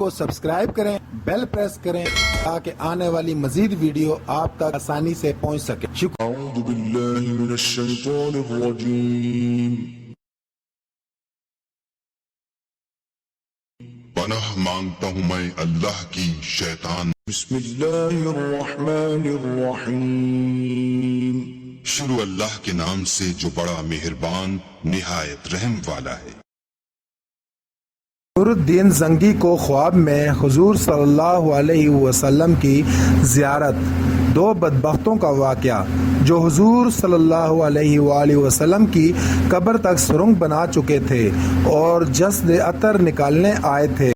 کو سبسکرائب کریں، بیل پریس کریں تاکہ آنے والی مزید ویڈیو آپ تک آسانی سے پہنچ سکے۔ شکریہ۔ اعوذ باللہ من الشیطان الرجیم۔ پناہ مانگتا ہوں میں اللہ کی شیطان۔ بسم اللہ الرحمن الرحیم۔ شروع اللہ کے نام سے جو بڑا مہربان نہایت رحم والا ہے۔ نور الدین زنگی کو خواب میں حضور صلی اللہ علیہ وسلم کی زیارت۔ دو بدبختوں کا واقعہ جو حضور صلی اللہ علیہ وآلہ وسلم کی قبر تک سرنگ بنا چکے تھے اور جسد عطر نکالنے آئے تھے۔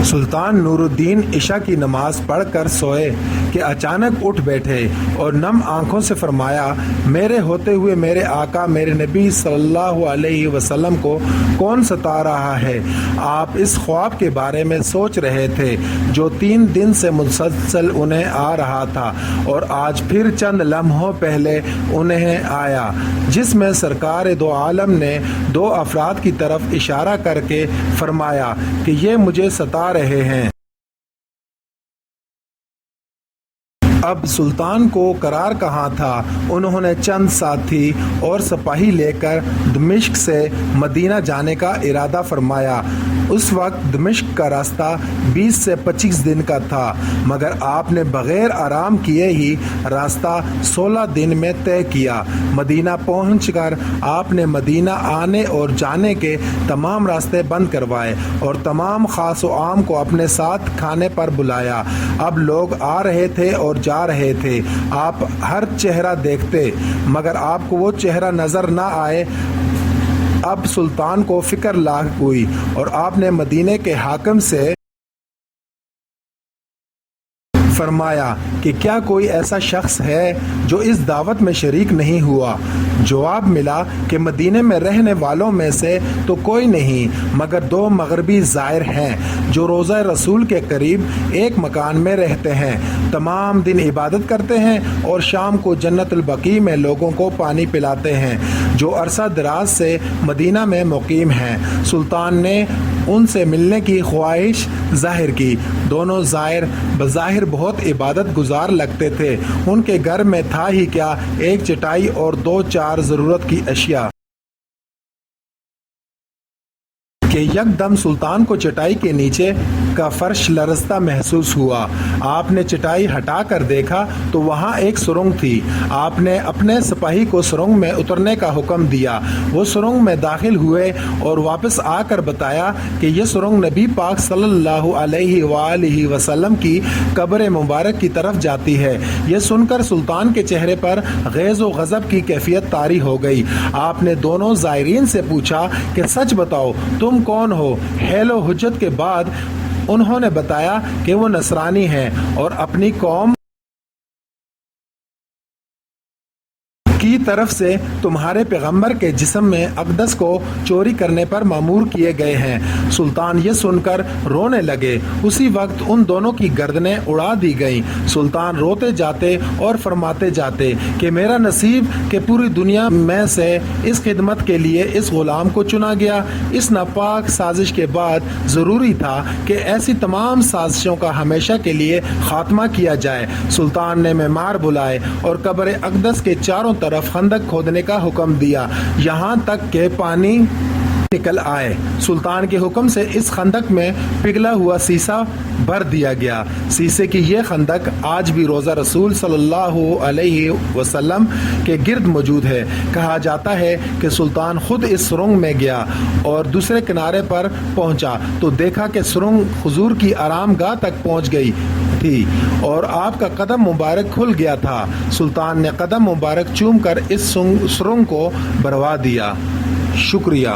سلطان نور الدین عشاء کی نماز پڑھ کر سوئے کہ اچانک اٹھ بیٹھے اور نم آنکھوں سے فرمایا، میرے ہوتے ہوئے میرے آقا میرے نبی صلی اللہ علیہ وسلم کو کون ستا رہا ہے؟ آپ اس خواب کے بارے میں سوچ رہے تھے جو 3 دن سے مسلسل انہیں آ رہا تھا اور آج پھر چند لمحوں پہلے انہیں آیا، جس میں سرکار دو عالم نے 2 افراد کی طرف اشارہ کر کے فرمایا کہ یہ مجھے ستا رہے ہیں۔ اب سلطان کو قرار کہاں تھا؟ انہوں نے چند ساتھی اور سپاہی لے کر دمشق سے مدینہ جانے کا ارادہ فرمایا۔ اس وقت دمشق کا راستہ 20 سے 25 دن کا تھا، مگر آپ نے بغیر آرام کیے ہی راستہ 16 دن میں طے کیا۔ مدینہ پہنچ کر آپ نے مدینہ آنے اور جانے کے تمام راستے بند کروائے اور تمام خاص و عام کو اپنے ساتھ کھانے پر بلایا۔ اب لوگ آ رہے تھے اور جا رہے تھے، آپ ہر چہرہ دیکھتے مگر آپ کو وہ چہرہ نظر نہ آئے۔ اب سلطان کو فکر لاحق ہوئی اور آپ نے مدینے کے حاکم سے فرمایا کہ کیا کوئی ایسا شخص ہے جو اس دعوت میں شریک نہیں ہوا؟ جواب ملا کہ مدینے میں رہنے والوں میں سے تو کوئی نہیں مگر 2 مغربی زائر ہیں جو روضہ رسول کے قریب ایک مکان میں رہتے ہیں، تمام دن عبادت کرتے ہیں اور شام کو جنت البقیع میں لوگوں کو پانی پلاتے ہیں، جو عرصہ دراز سے مدینہ میں مقیم ہیں۔ سلطان نے ان سے ملنے کی خواہش ظاہر کی۔ دونوں زائر بظاہر بہت عبادت گزار لگتے تھے، ان کے گھر میں تھا ہی کیا، ایک چٹائی اور 2-4 ضرورت کی اشیاء کہ یکدم سلطان کو چٹائی کے نیچے کا فرش لرزتا محسوس ہوا۔ آپ نے چٹائی ہٹا کر دیکھا تو وہاں ایک سرنگ تھی۔ آپ نے اپنے سپاہی کو سرنگ میں اترنے کا حکم دیا۔ وہ سرنگ میں داخل ہوئے اور واپس آ کر بتایا کہ یہ سرنگ نبی پاک صلی اللہ علیہ وآلہ وسلم کی قبر مبارک کی طرف جاتی ہے۔ یہ سن کر سلطان کے چہرے پر غیظ و غضب کی کیفیت طاری ہو گئی۔ آپ نے دونوں زائرین سے پوچھا کہ سچ بتاؤ تم کون ہو؟ حیل و حجت کے بعد انہوں نے بتایا کہ وہ نصرانی ہیں اور اپنی قوم کی طرف سے تمہارے پیغمبر کے جسم میں اقدس کو چوری کرنے پر مأمور کیے گئے ہیں۔ سلطان یہ سن کر رونے لگے۔ اسی وقت ان دونوں کی گردنیں اڑا دی گئیں۔ سلطان روتے جاتے اور فرماتے جاتے کہ میرا نصیب کہ پوری دنیا میں سے اس خدمت کے لیے اس غلام کو چنا گیا۔ اس ناپاک سازش کے بعد ضروری تھا کہ ایسی تمام سازشوں کا ہمیشہ کے لیے خاتمہ کیا جائے۔ سلطان نے معمار بلائے اور قبر اقدس کے چاروں طرف خندق کھودنے کا حکم دیا، یہاں تک کہ پانی نکل آئے۔ سلطان کے حکم سے اس خندق میں پگھلا ہوا سیسا بھر دیا گیا۔ سیسے کی یہ خندق آج بھی روضہ رسول صلی اللہ علیہ وسلم کے گرد موجود ہے۔ کہا جاتا ہے کہ سلطان خود اس سرنگ میں گیا اور دوسرے کنارے پر پہنچا تو دیکھا کہ سرنگ حضور کی آرام گاہ تک پہنچ گئی تھی اور آپ کا قدم مبارک کھل گیا تھا۔ سلطان نے قدم مبارک چوم کر اس سرنگ کو بھروا دیا۔ شکریہ۔